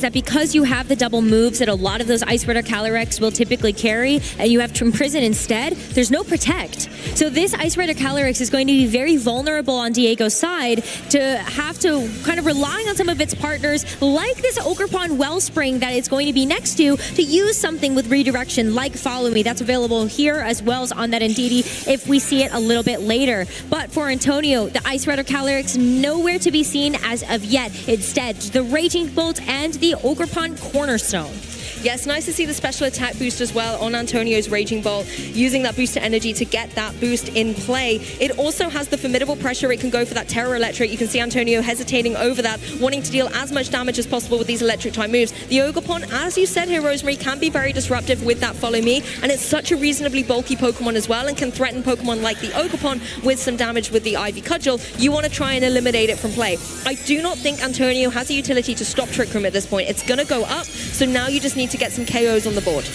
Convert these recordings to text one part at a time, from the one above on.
that because you have the double moves that a lot of those Ice Rider Calyrex will typically carry, and you have Imprison instead, there's no Protect. So this Ice Rider Calyrex is going to be very vulnerable on Diego's side to have to kind of relying on some of its partners, like this Ogerpon Wellspring that it's going to be next to use something with redirection, like Follow Me. That's available here as well as on that Indeedee if we see it a little bit later. But for Antonio, the Ice Rider Calyrex nowhere to be seen as of yet. Instead, the Raging Bolt and the Ogerpon Cornerstone. Yes, nice to see the special attack boost as well on Antonio's Raging Bolt, using that booster energy to get that boost in play. It also has the formidable pressure. It can go for that Terror Electric. You can see Antonio hesitating over that, wanting to deal as much damage as possible with these electric type moves. The Ogerpon, as you said here, Rosemary, can be very disruptive with that Follow Me, and it's such a reasonably bulky Pokemon as well, and can threaten Pokemon like the Ogerpon with some damage with the Ivy Cudgel. You want to try and eliminate it from play. I do not think Antonio has a utility to stop Trick Room at this point. It's going to go up, so now you just need to get some KOs on the board.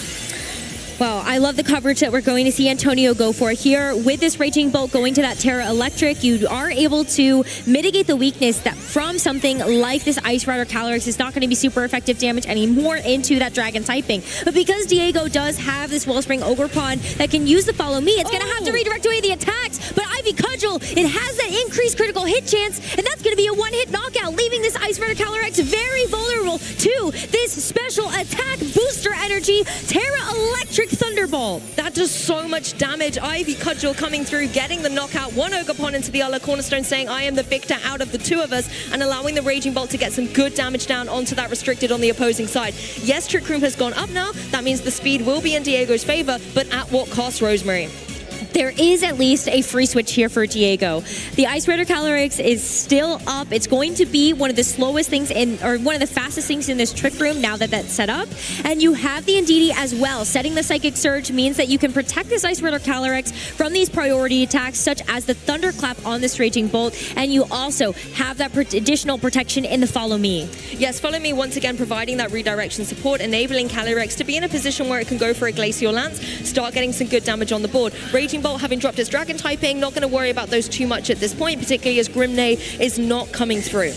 Well, I love the coverage that we're going to see Antonio go for here. With this Raging Bolt going to that Terra Electric, you are able to mitigate the weakness that from something like this Ice Rider Calyrex is not going to be super effective damage anymore into that Dragon typing. But because Diego does have this Wellspring Ogerpon that can use the Follow Me, it's going to have to redirect away the attacks. But Ivy Cudgel, it has that increased critical hit chance, and that's going to be a one-hit knockout, leaving this Ice Rider Calyrex very vulnerable to this special attack booster energy, Terra Electric Thunderbolt. That does so much damage. Ivy Cudgel coming through, getting the knockout. One Ogerpon into the other. Cornerstone saying, I am the victor out of the two of us, and allowing the Raging Bolt to get some good damage down onto that restricted on the opposing side. Yes, Trick Room has gone up now. That means the speed will be in Diego's favor, but at what cost, Rosemary? There is at least a free switch here for Diego. The Ice Rider Calyrex is still up. It's going to be one of the slowest things in, or one of the fastest things in this Trick Room now that that's set up. And you have the Indeedee as well. Setting the Psychic Surge means that you can protect this Ice Rider Calyrex from these priority attacks, such as the Thunderclap on this Raging Bolt. And you also have that additional protection in the Follow Me. Yes, Follow Me once again providing that redirection support, enabling Calyrex to be in a position where it can go for a Glacial Lance, start getting some good damage on the board. Raging Bolt having dropped its Dragon typing, not going to worry about those too much at this point, particularly as Grimnay is not coming through.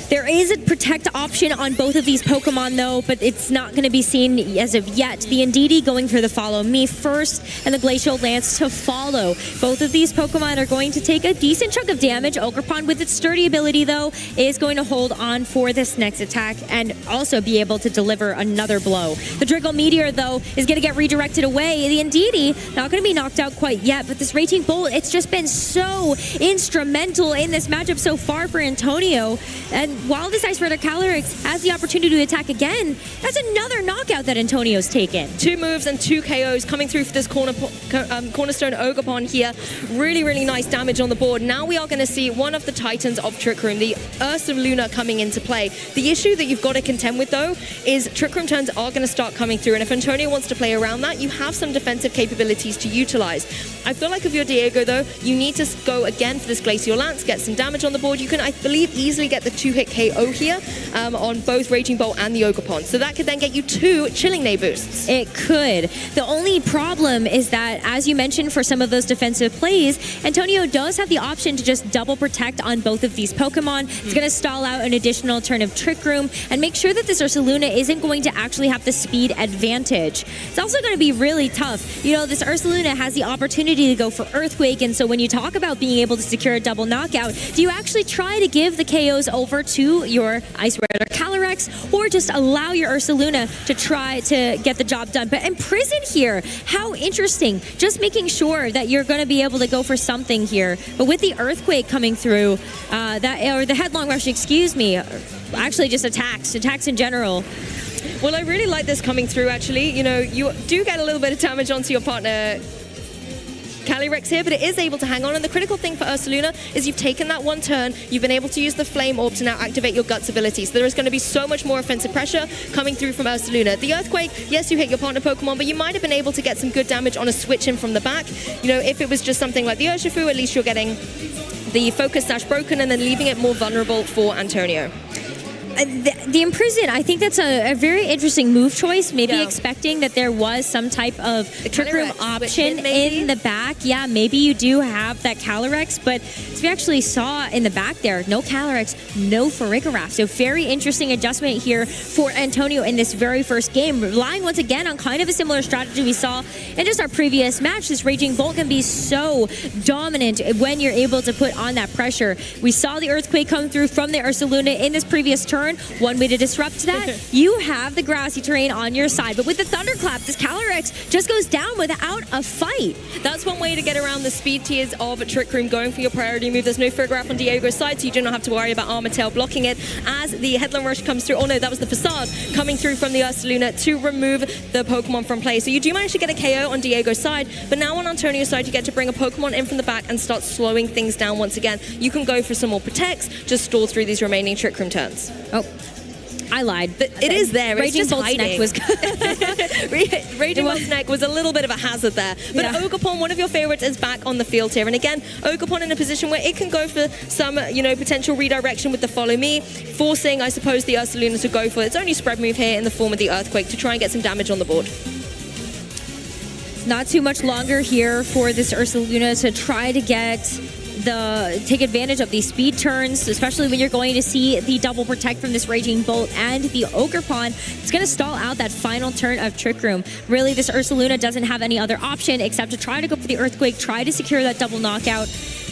There is a Protect option on both of these Pokemon, though, but it's not going to be seen as of yet. The Indeedee going for the Follow Me first, and the Glacial Lance to follow. Both of these Pokemon are going to take a decent chunk of damage. Ogerpon, with its sturdy ability, though, is going to hold on for this next attack and also be able to deliver another blow. The Driggle Meteor, though, is going to get redirected away. The Indeedee, not going to be knocked out quite yet, but this Raging Bolt, it's just been so instrumental in this matchup so far for Antonio. And while this Ice Rider Calyrex has the opportunity to attack again, that's another knockout that Antonio's taken. 2 moves and 2 KOs coming through for this Cornerstone Ogerpon here. Really, really nice damage on the board. Now we are going to see one of the titans of Trick Room, the Ursaluna, coming into play. The issue that you've got to contend with, though, is Trick Room turns are going to start coming through, and if Antonio wants to play around that, you have some defensive capabilities to utilize. I feel like if you're Diego, though, you need to go again for this Glacial Lance, get some damage on the board. You can, I believe, easily get the 2-hit KO here on both Raging Bolt and the Ogerpon. So that could then get you 2 Chilling Neigh boosts. It could. The only problem is that, as you mentioned, for some of those defensive plays, Antonio does have the option to just double protect on both of these Pokemon. It's going to stall out an additional turn of Trick Room and make sure that this Ursaluna isn't going to actually have the speed advantage. It's also going to be really tough. You know, this Ursaluna has the opportunity to go for Earthquake, and so when you talk about being able to secure a double knockout, do you actually try to give the KOs over to your Ice Rider Calyrex, or just allow your Ursaluna to try to get the job done? But Imprison here, how interesting. Just making sure that you're going to be able to go for something here. But with the Earthquake coming through, or the Headlong Rush, excuse me, actually just attacks in general. Well, I really like this coming through, actually. You know, you do get a little bit of damage onto your partner Calyrex here, but it is able to hang on. And the critical thing for Ursaluna is you've taken that one turn, you've been able to use the Flame Orb to now activate your Guts ability. So there is going to be so much more offensive pressure coming through from Ursaluna. The Earthquake, yes, you hit your partner Pokemon, but you might have been able to get some good damage on a switch in from the back. You know, if it was just something like the Urshifu, at least you're getting the Focus Sash broken and then leaving it more vulnerable for Antonio. The Imprison, I think that's a very interesting move choice. Maybe expecting that there was some type of Trick Room option in the back. Yeah, maybe you do have that Calyrex, but as we actually saw in the back there, no Calyrex, no Ferreira. So very interesting adjustment here for Antonio in this very first game, relying once again on kind of a similar strategy we saw in just our previous match. This Raging Bolt can be so dominant when you're able to put on that pressure. We saw the Earthquake come through from the Ursaluna in this previous turn. One way to disrupt that, you have the grassy terrain on your side. But with the Thunderclap, this Calyrex just goes down without a fight. That's one way to get around the speed tiers of Trick Room, going for your priority move. There's no Ferreira on Diego's side, so you do not have to worry about Armor Tail blocking it as the Headlong Rush comes through. Oh no, that was the Facade coming through from the Ursaluna to remove the Pokemon from play. So you do manage to get a KO on Diego's side, but now on Antonio's side, you get to bring a Pokemon in from the back and start slowing things down once again. You can go for some more protects, just stall through these remaining Trick Room turns. Oh, I lied. It is there. Raging Bolt's neck was Raging Bolt's neck was a little bit of a hazard there. But Ogerpon, one of your favorites, is back on the field here. And again, Ogerpon in a position where it can go for some, potential redirection with the Follow Me, forcing, I suppose, the Ursaluna to go for its only spread move here in the form of the Earthquake to try and get some damage on the board. Not too much longer here for this Ursaluna to try to take advantage of these speed turns, especially when you're going to see the double protect from this Raging Bolt and the Ogerpon. It's going to stall out that final turn of Trick Room. Really, this Ursaluna doesn't have any other option except to try to go for the Earthquake, try to secure that double knockout.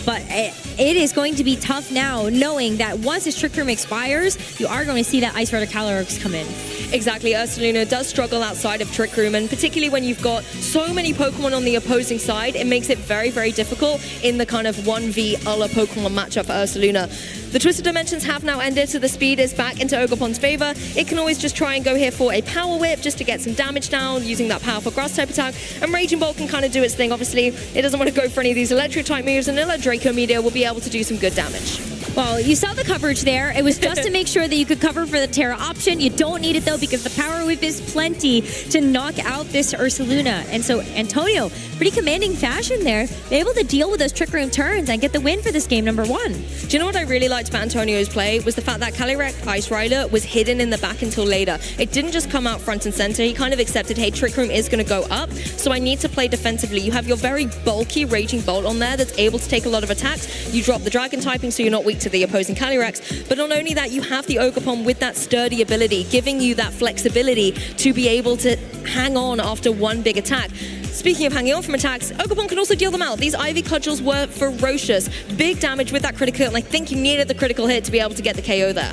But it is going to be tough now, knowing that once this Trick Room expires, you are going to see that Ice Rider Calyrex come in. Exactly, Ursaluna does struggle outside of Trick Room, and particularly when you've got so many Pokemon on the opposing side, it makes it very, very difficult in the kind of 1v other Pokemon matchup for Ursaluna. The Twisted Dimensions have now ended, so the speed is back into Ogerpon's favor. It can always just try and go here for a Power Whip just to get some damage down using that powerful Grass type attack, and Raging Bolt can kind of do its thing. Obviously, it doesn't want to go for any of these Electric type moves, and Draco Meteor will be able to do some good damage. Well, you saw the coverage there. It was just to make sure that you could cover for the Terra option. You don't need it, though, because the Power Whip is plenty to knock out this Ursaluna. And so Antonio, pretty commanding fashion there, able to deal with those Trick Room turns and get the win for this game number 1. Do you know what I really liked about Antonio's play was the fact that Calyrex Ice Rider was hidden in the back until later. It didn't just come out front and center. He kind of accepted, hey, Trick Room is going to go up, so I need to play defensively. You have your very bulky Raging Bolt on there that's able to take a lot of attacks. You drop the Dragon typing, so you're not weak to the opposing Calyrex. But not only that, you have the Ogerpon with that sturdy ability, giving you that flexibility to be able to hang on after one big attack. Speaking of hanging on from attacks, Ogerpon can also deal them out. These Ivy Cudgels were ferocious. Big damage with that critical hit, and I think you needed the critical hit to be able to get the KO there.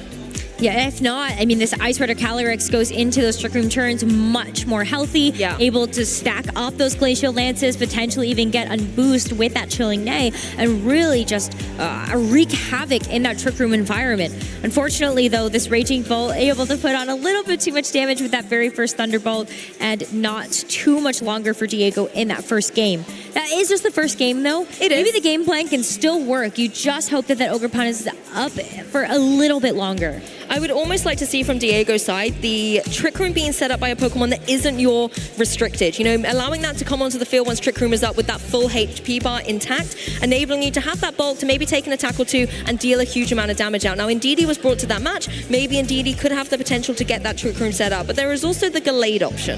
Yeah, if not, I mean, this Ice Rider Calyrex goes into those Trick Room turns much more healthy, able to stack up those Glacial Lances, potentially even get a boost with that Chilling Neigh, and really just wreak havoc in that Trick Room environment. Unfortunately, though, this Raging Bolt able to put on a little bit too much damage with that very first Thunderbolt, and not too much longer for Diego in that first game. That is just the first game, though. Maybe the game plan can still work. You just hope that Ogerpon is up for a little bit longer. I would almost like to see from Diego's side the Trick Room being set up by a Pokemon that isn't your restricted. Allowing that to come onto the field once Trick Room is up with that full HP bar intact, enabling you to have that bulk to maybe take an attack or two and deal a huge amount of damage out. Now, Indeedee was brought to that match. Maybe Indeedee could have the potential to get that Trick Room set up, but there is also the Gallade option.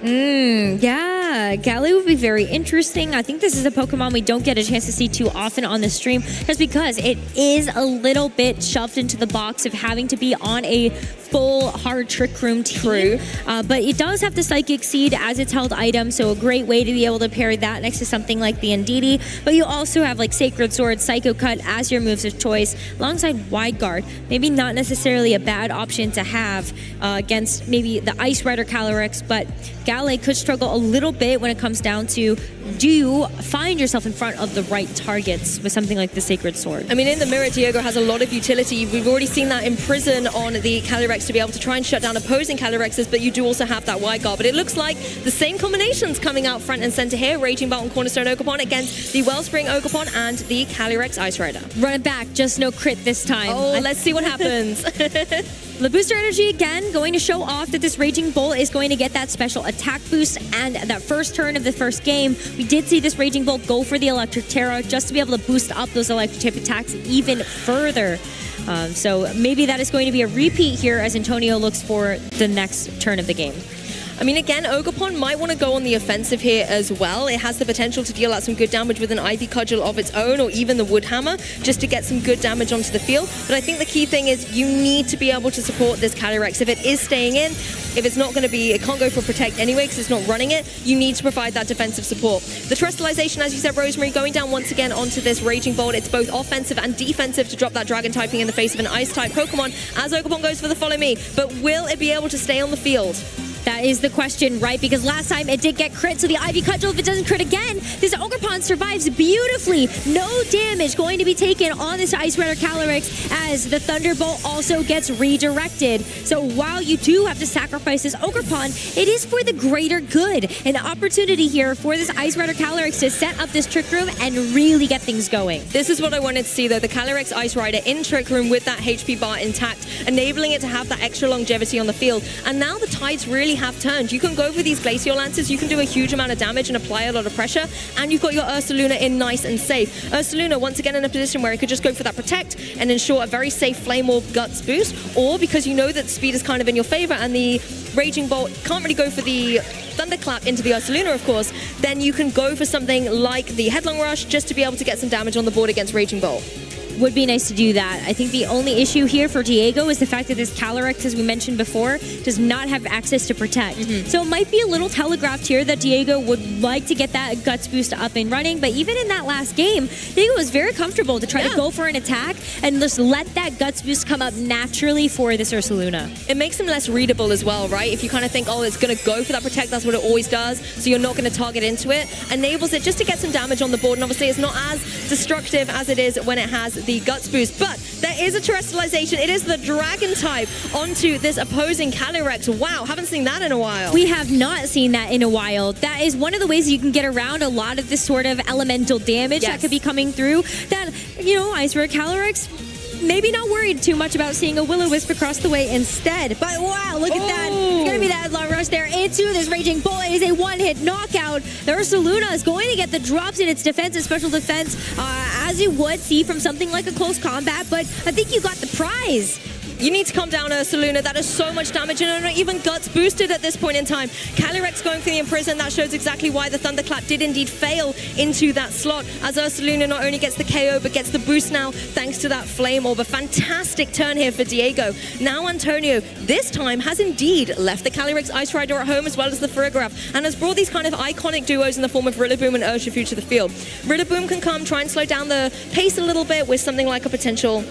Yeah, Gallade would be very interesting. I think this is a Pokemon we don't get a chance to see too often on the stream, just because it is a little bit shoved into the box of having to be on a full hard Trick Room team. But it does have the Psychic Seed as its held item, so a great way to be able to pair that next to something like the Indeedee. But you also have like Sacred Sword, Psycho Cut as your moves of choice, alongside Wide Guard. Maybe not necessarily a bad option to have against maybe the Ice Rider Calyrex, but Gallade could struggle a little bit when it comes down to, do you find yourself in front of the right targets with something like the Sacred Sword? I mean, in the mirror, Diego has a lot of utility. We've already seen that Imprison on the Calyrex to be able to try and shut down opposing Calyrexes, but you do also have that Wide Guard. But it looks like the same combinations coming out front and center here. Raging Bolt and Cornerstone Ogerpon against the Wellspring Ogerpon and the Calyrex Ice Rider. Run it back, just no crit this time. Oh, let's see what happens. The booster energy again going to show off that this Raging Bolt is going to get that special attack boost, and that first turn of the first game, we did see this Raging Bolt go for the Electric Terra just to be able to boost up those electric type attacks even further. So maybe that is going to be a repeat here as Antonio looks for the next turn of the game. I mean, again, Ogerpon might want to go on the offensive here as well. It has the potential to deal out some good damage with an Ivy Cudgel of its own, or even the Wood Hammer, just to get some good damage onto the field. But I think the key thing is you need to be able to support this Calyrex. If it is staying in, if it's not going to be, it can't go for Protect anyway because it's not running it, you need to provide that defensive support. The Terrestrialization, as you said, Rosemary, going down once again onto this Raging Bolt. It's both offensive and defensive to drop that Dragon typing in the face of an Ice-type Pokemon as Ogerpon goes for the Follow Me. But will it be able to stay on the field? That is the question, right? Because last time it did get crit, so the Ivy Cudgel, if it doesn't crit again, this Ogerpon survives beautifully. No damage going to be taken on this Ice Rider Calyrex as the Thunderbolt also gets redirected. So while you do have to sacrifice this Ogerpon, it is for the greater good. An opportunity here for this Ice Rider Calyrex to set up this Trick Room and really get things going. This is what I wanted to see, though. The Calyrex Ice Rider in Trick Room with that HP bar intact, enabling it to have that extra longevity on the field. And now the tides really have turned. You can go for these Glacial Lances, you can do a huge amount of damage and apply a lot of pressure, and you've got your Ursaluna in nice and safe. Ursaluna once again in a position where it could just go for that Protect and ensure a very safe Flame Orb Guts boost, or because you know that speed is kind of in your favor and the Raging Bolt can't really go for the Thunderclap into the Ursaluna, of course, then you can go for something like the Headlong Rush just to be able to get some damage on the board against Raging Bolt. Would be nice to do that. I think the only issue here for Diego is the fact that this Calyrex, as we mentioned before, does not have access to Protect. So it might be a little telegraphed here that Diego would like to get that Guts boost up and running, but even in that last game, Diego was very comfortable to try to go for an attack and just let that Guts boost come up naturally for this Ursaluna. It makes him less readable as well, right? If you kind of think, oh, it's going to go for that Protect, that's what it always does, so you're not going to target into it, enables it just to get some damage on the board, and obviously it's not as destructive as it is when it has the Guts boost, but there is a Terrestrialization. It is the Dragon type onto this opposing Calyrex. Wow, haven't seen that in a while. We have not seen that in a while. That is one of the ways you can get around a lot of this sort of elemental damage that could be coming through. That, you know, Ice Rider Calyrex, maybe not worried too much about seeing a Will-O-Wisp across the way instead. But wow, look at that. It's going to be that long rush there into this Raging Bolt. It is a one-hit knockout. The Ursaluna is going to get the drops in its defense and special defense, as you would see from something like a close combat. But I think you got the prize. You need to calm down, Ursaluna. That is so much damage, and not even Guts boosted at this point in time. Calyrex going for the Imprison. That shows exactly why the Thunderclap did indeed fail into that slot, as Ursaluna not only gets the KO, but gets the boost now, thanks to that Flame Orb. A fantastic turn here for Diego. Now Antonio, this time, has indeed left the Calyrex Ice Rider at home, as well as the Ferreira, and has brought these kind of iconic duos in the form of Rillaboom and Urshifu to the field. Rillaboom can come, try and slow down the pace a little bit with something like a potential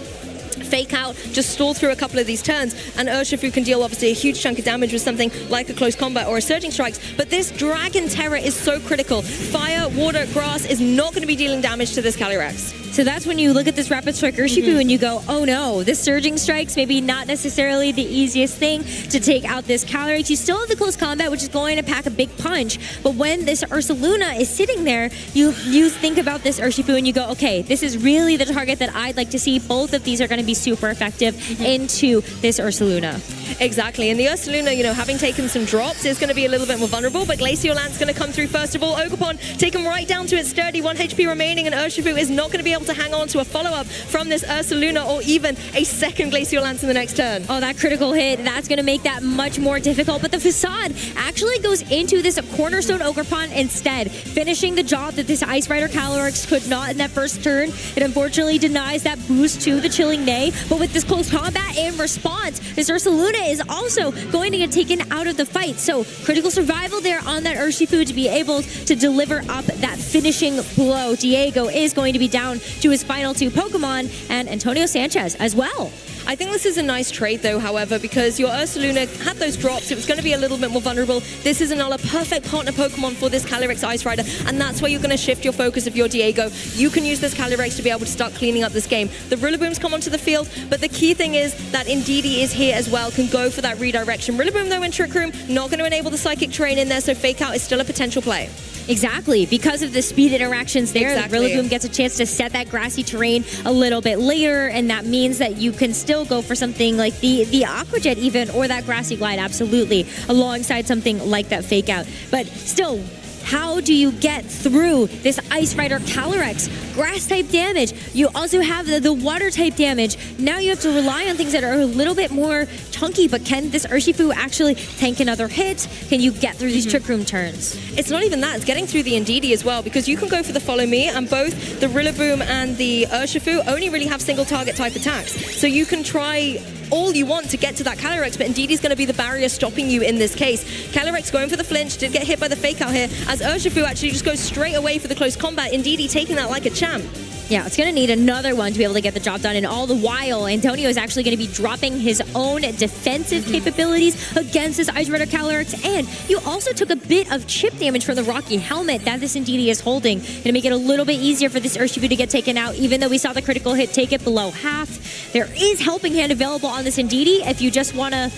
Fake Out, just stall through a couple of these turns, and Urshifu can deal obviously a huge chunk of damage with something like a Close Combat or a Surging Strikes, but this Dragon Terror is so critical. Fire, water, grass is not going to be dealing damage to this Calyrex. So that's when you look at this Rapid Strike Urshifu and you go, oh no, this Surging Strikes maybe not necessarily the easiest thing to take out this Calyrex. You still have the Close Combat, which is going to pack a big punch, but when this Ursaluna is sitting there, you think about this Urshifu and you go, okay, this is really the target that I'd like to see. Both of these are going to be super effective into this Ursaluna. Exactly, and the Ursaluna, you know, having taken some drops, is going to be a little bit more vulnerable, but Glacial Lance going to come through first of all. Ogerpon taken right down to its sturdy 1 HP remaining, and Urshifu is not going to be able to hang on to a follow-up from this Ursaluna or even a second Glacial Lance in the next turn. Oh, that critical hit, that's going to make that much more difficult, but the Facade actually goes into this Cornerstone Ogerpon instead, finishing the job that this Ice Rider Calyrex could not in that first turn. It unfortunately denies that boost to the Chilling Neigh, but with this Close Combat in response, this Ursaluna is also going to get taken out of the fight. So critical survival there on that Urshifu to be able to deliver up that finishing blow. Diego is going to be down to his final 2 Pokemon, and Antonio Sanchez as well. I think this is a nice trade though, however, because your Ursaluna had those drops. It was going to be a little bit more vulnerable. This is another perfect partner Pokemon for this Calyrex Ice Rider, and that's where you're going to shift your focus of your Diego. You can use this Calyrex to be able to start cleaning up this game. The Rillaboom's come onto the field, but the key thing is that Indeedee is here as well, can go for that redirection. Rillaboom though in Trick Room, not going to enable the Psychic Terrain in there, so Fake Out is still a potential play. Exactly, because of the speed interactions there, Rillaboom gets a chance to set that grassy terrain a little bit later, and that means that you can still go for something like the Aqua Jet even, or that Grassy Glide, absolutely, alongside something like that Fake Out. But still, how do you get through this Ice Rider Calyrex? Grass type damage. You also have the water type damage. Now you have to rely on things that are a little bit more chunky, but can this Urshifu actually tank another hit? Can you get through these Trick Room turns? It's not even that, it's getting through the Indeedee as well, because you can go for the Follow Me, and both the Rillaboom and the Urshifu only really have single target type attacks. So you can try all you want to get to that Calyrex, but Indeedee's going to be the barrier stopping you in this case. Calyrex going for the flinch, did get hit by the fake out here, as Urshifu actually just goes straight away for the close combat. Indeedee taking that like a champ. Yeah, it's going to need another one to be able to get the job done. And all the while, Antonio is actually going to be dropping his own defensive capabilities against this Ice Rider Calyrex. And you also took a bit of chip damage from the Rocky Helmet that this Indeedee is holding. Going to make it a little bit easier for this Urshifu to get taken out, even though we saw the critical hit take it below half. There is Helping Hand available on this Indeedee if you just want to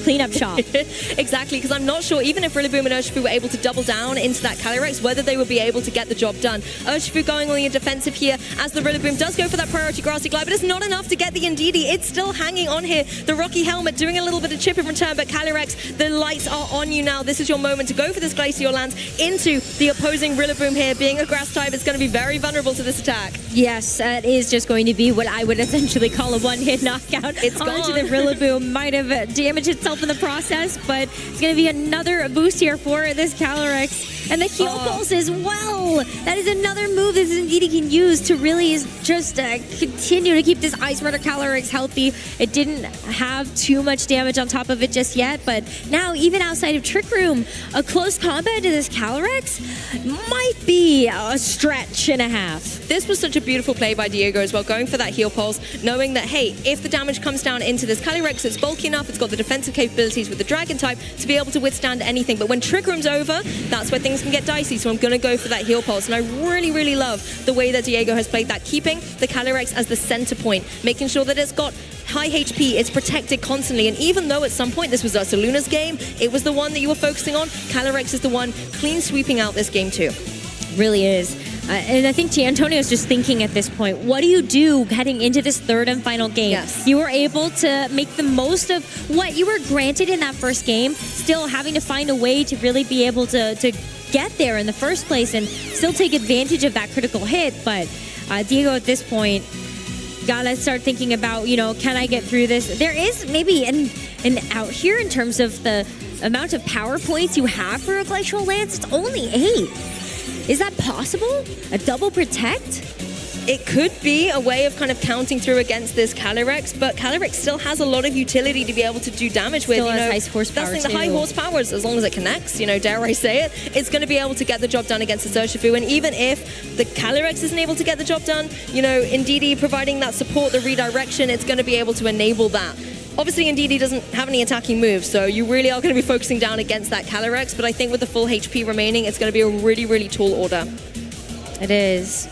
clean up shop. Exactly, because I'm not sure, even if Rillaboom and Urshifu were able to double down into that Calyrex, whether they would be able to get the job done. Urshifu going on the defensive here, as the Rillaboom does go for that priority Grassy Glide, but it's not enough to get the Indeedee. It's still hanging on here. The Rocky Helmet doing a little bit of chip in return, but Calyrex, the lights are on you now. This is your moment to go for this Glacial Lance into the opposing Rillaboom here. Being a grass type, it's going to be very vulnerable to this attack. Yes, that is just going to be what I would essentially call a one-hit knockout. It's onto gone. the Rillaboom. Might have damaged itself in the process, but it's going to be another boost here for this Calyrex. And the heal pulse as well. That is another move this Indeedee can use to really just continue to keep this Ice Rider Calyrex healthy. It didn't have too much damage on top of it just yet, but now even outside of Trick Room, a close combat to this Calyrex might be a stretch and a half. This was such a beautiful play by Diego as well, going for that heal pulse, knowing that, hey, if the damage comes down into this Calyrex, it's bulky enough, it's got the defensive capabilities with the Dragon type to be able to withstand anything. But when Trick Room's over, that's where things can get dicey, so I'm going to go for that heal pulse. And I really, really love the way that Diego has played that, keeping the Calyrex as the center point, making sure that it's got high HP, it's protected constantly. And even though at some point this was Ursaluna's game, it was the one that you were focusing on, Calyrex is the one clean sweeping out this game too. Really is. And I think Antonio is just thinking at this point, what do you do heading into this third and final game? Yes. You were able to make the most of what you were granted in that first game, still having to find a way to really be able to get there in the first place and still take advantage of that critical hit. But Diego, at this point, gotta start thinking about, can I get through this? There is maybe an out here in terms of the amount of power points you have for a Glacial Lance. It's only 8. Is that possible? A double protect? It could be a way of kind of counting through against this Calyrex, but Calyrex still has a lot of utility to be able to do damage with. Still has high horsepower. That's the high horsepower, as long as it connects, dare I say it, it's going to be able to get the job done against the Urshifu. And even if the Calyrex isn't able to get the job done, Indeedee providing that support, the redirection, it's going to be able to enable that. Obviously, Indeedee doesn't have any attacking moves, so you really are going to be focusing down against that Calyrex, but I think with the full HP remaining, it's going to be a really, really tall order. It is.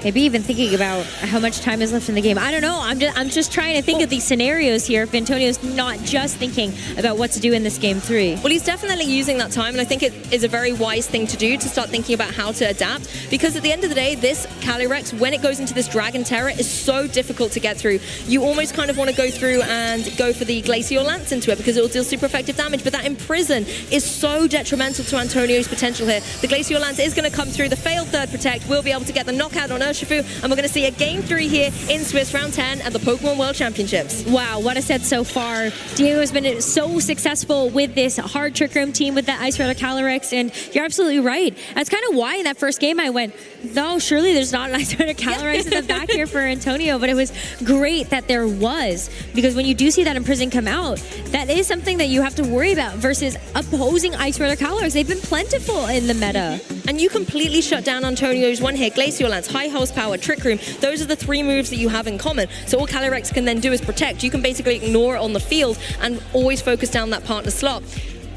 Maybe even thinking about how much time is left in the game. I don't know. I'm just trying to think of these scenarios here if Antonio's not just thinking about what to do in this game 3. Well, he's definitely using that time, and I think it is a very wise thing to do, to start thinking about how to adapt, because at the end of the day, this Calyrex, when it goes into this Dragon Terror, is so difficult to get through. You almost kind of want to go through and go for the Glacial Lance into it, because it will deal super effective damage, but that Imprison is so detrimental to Antonio's potential here. The Glacial Lance is going to come through. The failed third protect will be able to get the knockout on Urshifu, and we're going to see a game 3 here in Swiss round 10 at the Pokemon World Championships. Wow, what a set so far. Diego has been so successful with this hard Trick Room team with the Ice Rider Calyrex, and you're absolutely right. That's kind of why in that first game I went, no, surely there's not an Ice Rider Calyrex in the back here for Antonio, but it was great that there was, because when you do see that Imprison come out, that is something that you have to worry about versus opposing Ice Rider Calyrex. They've been plentiful in the meta. And you completely shut down Antonio's one hit, Glacial Lance, high horsepower, Trick Room. Those are the 3 moves that you have in common. So all Calyrex can then do is protect. You can basically ignore it on the field and always focus down that partner slot.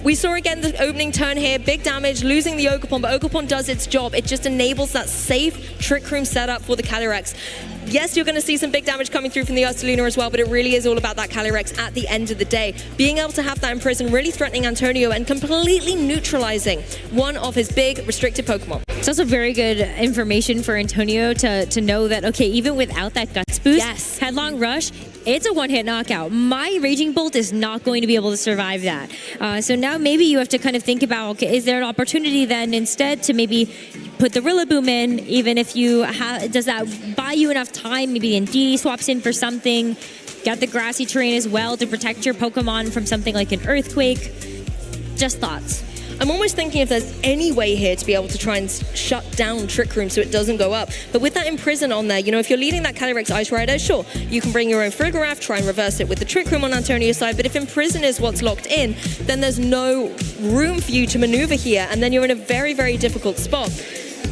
We saw again the opening turn here, big damage, losing the Ogerpon, but Ogerpon does its job. It just enables that safe Trick Room setup for the Calyrex. Yes, you're going to see some big damage coming through from the Ursaluna as well, but it really is all about that Calyrex at the end of the day. Being able to have that Imprison really threatening Antonio and completely neutralizing one of his big restricted Pokemon. It's also very good information for Antonio to know that, okay, even without that Guts boost, yes, Headlong Rush it's a one-hit knockout. My Raging Bolt is not going to be able to survive that. So now maybe you have to kind of think about, okay, is there an opportunity then instead to maybe put the Rillaboom in, even if you does that buy you enough time? Maybe Indeedee swaps in for something. Got the grassy terrain as well to protect your Pokemon from something like an Earthquake. Just thoughts. I'm almost thinking if there's any way here to be able to try and shut down Trick Room so it doesn't go up. But with that Imprison on there, you know, if you're leading that Calyrex Ice Rider, sure, you can bring your own Farigiraf, try and reverse it with the Trick Room on Antonio's side. But if Imprison is what's locked in, then there's no room for you to maneuver here. And then you're in a very, very difficult spot.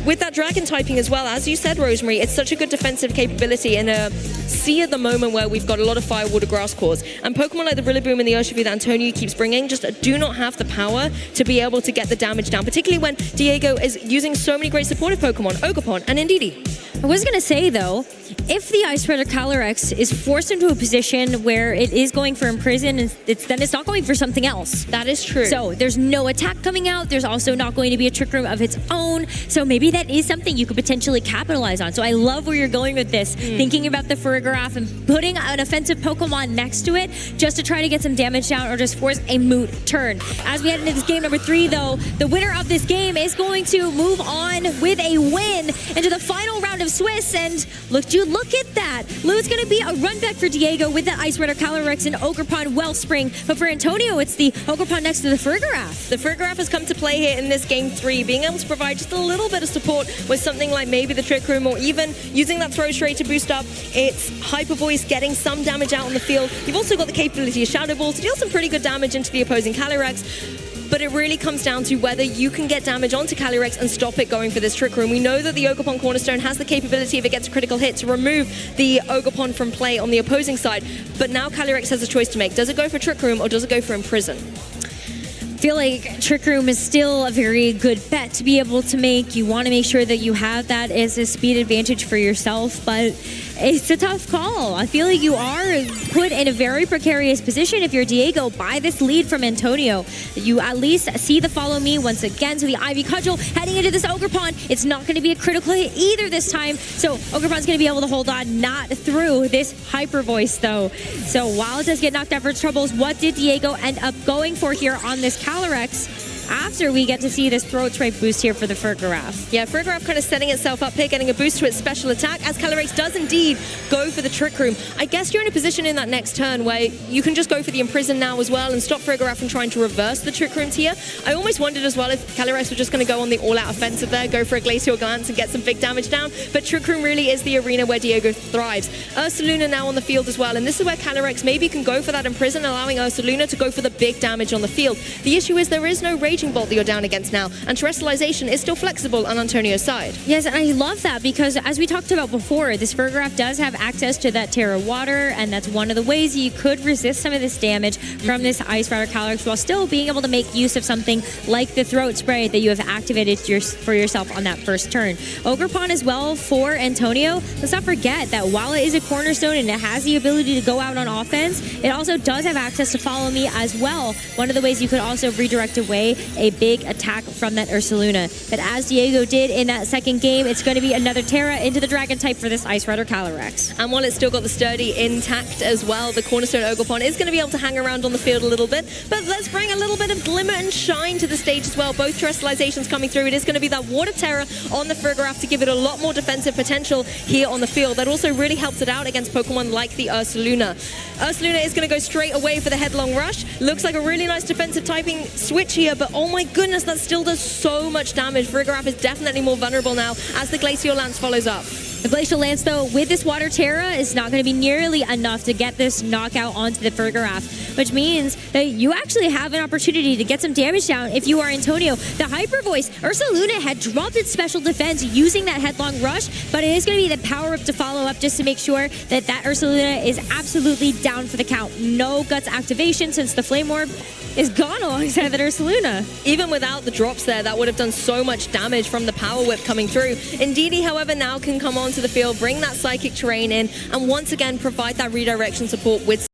With that Dragon typing as well, as you said, Rosemary, it's such a good defensive capability in a sea at the moment where we've got a lot of Fire, Water, Grass cores. And Pokemon like the Rillaboom and the Urshifu that Antonio keeps bringing just do not have the power to be able to get the damage down, particularly when Diego is using so many great supportive Pokemon, Ogerpon and Indeedee. I was going to say, though, if the Ice Rider Calyrex is forced into a position where it is going for Imprison, then it's not going for something else. That is true. So there's no attack coming out. There's also not going to be a Trick Room of its own. So maybe that is something you could potentially capitalize on. So I love where you're going with this, thinking about the Farigiraf and putting an offensive Pokemon next to it just to try to get some damage down or just force a moot turn. As we head into this game number 3, though, the winner of this game is going to move on with a win into the final round of Swiss. And look at that. It's going to be a run back for Diego with the Ice Rider Calyrex and Ogerpon Wellspring. But for Antonio, it's the Ogerpon next to the Farigiraf. The Farigiraf has come to play here in this game 3, being able to provide just a little bit of support with something like maybe the Trick Room or even using that Throw Stray to boost up its Hyper Voice, getting some damage out on the field. You've also got the capability of Shadow Ball to deal some pretty good damage into the opposing Calyrex. But it really comes down to whether you can get damage onto Calyrex and stop it going for this Trick Room. We know that the Ogerpon Cornerstone has the capability, if it gets a critical hit, to remove the Ogerpon from play on the opposing side. But now Calyrex has a choice to make. Does it go for Trick Room or does it go for Imprison? I feel like Trick Room is still a very good bet to be able to make. You want to make sure that you have that as a speed advantage for yourself, but it's a tough call. I feel like you are put in a very precarious position if you're Diego by this lead from Antonio. You at least see the follow me once again. So the Ivy Cudgel heading into this Ogerpon. It's not going to be a critical hit either this time. So Ogerpon's going to be able to hold on, not through this Hyper Voice though. So while it does get knocked out for its troubles, what did Diego end up going for here on this Calyrex? After we get to see this Throat Stripe boost here for the Farigiraf. Yeah, Farigiraf kind of setting itself up here, getting a boost to its special attack, as Calyrex does indeed go for the Trick Room. I guess you're in a position in that next turn where you can just go for the Imprison now as well and stop Farigiraf from trying to reverse the Trick Rooms here. I almost wondered as well if Calyrex was just going to go on the all-out offensive there, go for a Glacial Glance and get some big damage down, but Trick Room really is the arena where Diego thrives. Ursaluna now on the field as well, and this is where Calyrex maybe can go for that Imprison, allowing Ursaluna to go for the big damage on the field. The issue is there is no Raging Bolt that you're down against now, and Terrestrialization is still flexible on Antonio's side. Yes, and I love that because as we talked about before, this Farigiraf does have access to that Terra Water, and that's one of the ways you could resist some of this damage from this Ice Rider Calyrex while still being able to make use of something like the Throat Spray that you have activated for yourself on that first turn. Ogerpon as well for Antonio. Let's not forget that while it is a cornerstone and it has the ability to go out on offense, it also does have access to Follow Me as well. One of the ways you could also redirect away a big attack from that Ursaluna. But as Diego did in that second game, it's going to be another Terra into the Dragon type for this Ice Rider Calyrex. And while it's still got the Sturdy intact as well, the Cornerstone Ogerpon is going to be able to hang around on the field a little bit. But let's bring a little bit of glimmer and shine to the stage as well. Both Terrestrializations coming through. It is going to be that Water Terra on the Farigiraf to give it a lot more defensive potential here on the field. That also really helps it out against Pokemon like the Ursaluna. Ursaluna is going to go straight away for the Headlong Rush. Looks like a really nice defensive typing switch here, but oh my goodness, that still does so much damage. Farigiraf is definitely more vulnerable now as the Glacial Lance follows up. The Glacial Lance, though, with this Water Terra, is not going to be nearly enough to get this knockout onto the Farigiraf, which means that you actually have an opportunity to get some damage down if you are Antonio. The Hyper Voice, Ursaluna had dropped its special defense using that Headlong Rush, but it is going to be the power up to follow up just to make sure that that Ursaluna is absolutely down for the count. No Guts activation since the Flame Orb is gone alongside that Ursaluna. Even without the drops there, that would have done so much damage from the Power Whip coming through. Indeedee, however, now can come onto the field, bring that Psychic Terrain in, and once again provide that redirection support with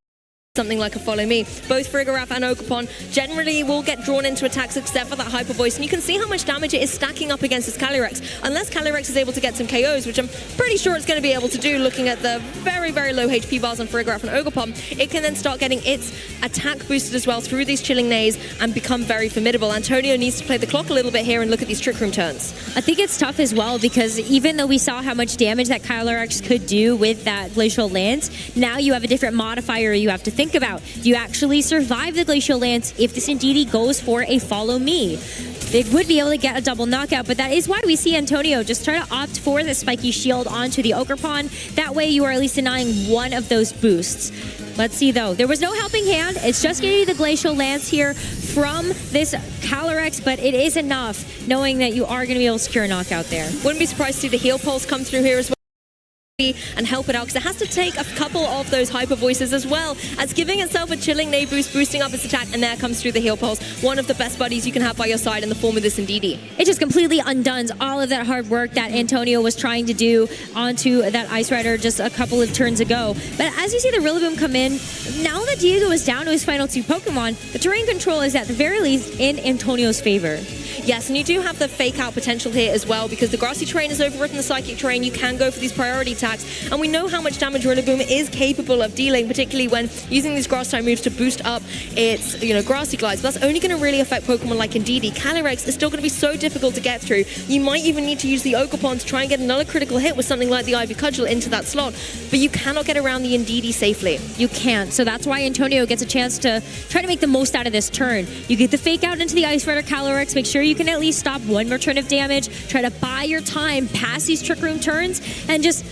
something like a follow me. Both Ferreira and Ogerpon generally will get drawn into attacks except for that Hyper Voice, and you can see how much damage it is stacking up against this Calyrex. Unless Calyrex is able to get some KOs, which I'm pretty sure it's going to be able to do looking at the very, very low HP bars on Ferreira and Ogerpon, it can then start getting its attack boosted as well through these Chilling Nays and become very formidable. Antonio needs to play the clock a little bit here and look at these Trick Room turns. I think it's tough as well because even though we saw how much damage that Calyrex could do with that Glacial Lance, now you have a different modifier you have to think about. Do you actually survive the Glacial Lance if this Indeedee goes for a follow me? They would be able to get a double knockout, but that is why we see Antonio just try to opt for the spiky shield onto the Ogerpon. That way you are at least denying one of those boosts. Let's see though. There was no helping hand. It's just getting the Glacial Lance here from this Calyrex, but it is enough knowing that you are going to be able to secure a knockout there. Wouldn't be surprised to see the Heal Pulse come through here as well and help it out, because it has to take a couple of those Hyper Voices as well as giving itself a Chilling Nay boost, boosting up its attack, and there comes through the Heal Pulse. One of the best buddies you can have by your side in the form of this Indeedee. It just completely undoes all of that hard work that Antonio was trying to do onto that Ice Rider just a couple of turns ago. But as you see the Rillaboom come in, now that Diego is down to his final two Pokemon, the terrain control is at the very least in Antonio's favor. Yes, and you do have the fake out potential here as well, because the grassy terrain has overwritten the psychic terrain. You can go for these priority attacks, and we know how much damage Rillaboom is capable of dealing, particularly when using these grass type moves to boost up its, grassy glides. But that's only going to really affect Pokemon like Indeedee. Calyrex is still going to be so difficult to get through. You might even need to use the Ogerpon to try and get another critical hit with something like the Ivy Cudgel into that slot, but you cannot get around the Indeedee safely. You can't, so that's why Antonio gets a chance to try to make the most out of this turn. You get the fake out into the Ice Rider Calyrex, make sure you can at least stop one more turn of damage, try to buy your time past these Trick Room turns, and just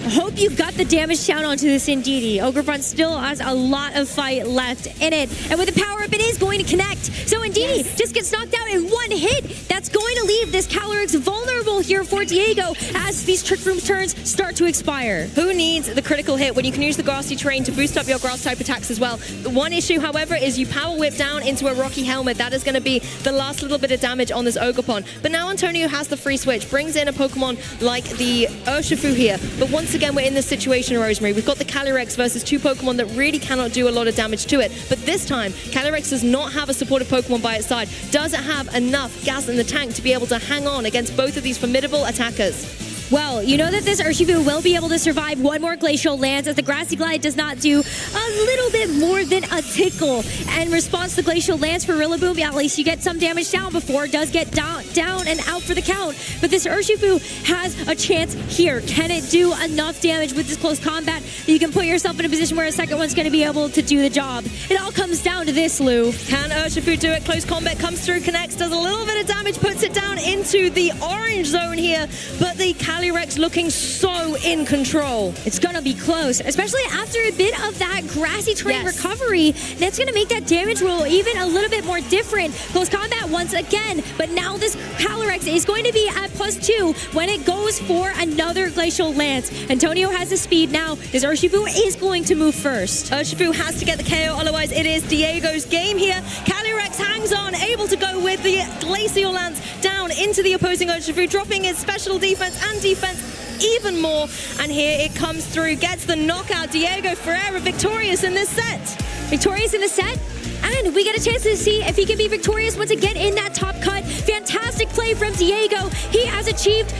hope you've got the damage down onto this Indeedee. Ogerpon still has a lot of fight left in it, and with the power up, it is going to connect. So Indeedee just gets knocked out in one hit. That's going to leave this Calyrex vulnerable here for Diego as these Trick Room turns start to expire. Who needs the critical hit when you can use the grassy terrain to boost up your grass type attacks as well? The one issue, however, is you power whip down into a rocky helmet. That is going to be the last little bit of damage on this Ogerpon. But now Antonio has the free switch, brings in a Pokemon like the Urshifu here. But once again, we're in this situation, Rosemary. We've got the Calyrex versus two Pokemon that really cannot do a lot of damage to it. But this time, Calyrex does not have a supportive Pokemon by its side. Does it have enough gas in the tank to be able to hang on against both of these formidable attackers? Well, you know that this Urshifu will be able to survive one more Glacial Lance, as the Grassy Glide does not do a little bit more than a tickle. And in response to Glacial Lance for Rillaboom, at least you get some damage down before it does get down and out for the count. But this Urshifu has a chance here. Can it do enough damage with this close combat that you can put yourself in a position where a second one's going to be able to do the job? It all comes down to this, Lou. Can Urshifu do it? Close combat comes through, connects, does a little bit of damage, puts it down into the orange zone here. But the Calyrex looking so in control. It's gonna be close, especially after a bit of that grassy terrain recovery. That's gonna make that damage roll even a little bit more different. Close combat once again, but now this Calyrex is going to be at +2 when it goes for another Glacial Lance. Antonio has the speed now. This Urshifu is going to move first. Urshifu has to get the KO, otherwise it is Diego's game here. Calyrex hangs on, able to go with the Glacial Lance down into the opposing Urshifu, dropping its special defense and defense even more, and here it comes through, gets the knockout. Diego Ferreira victorious in this set. Victorious in the set, and we get a chance to see if he can be victorious once again in that top cut. Fantastic play from Diego. He has achieved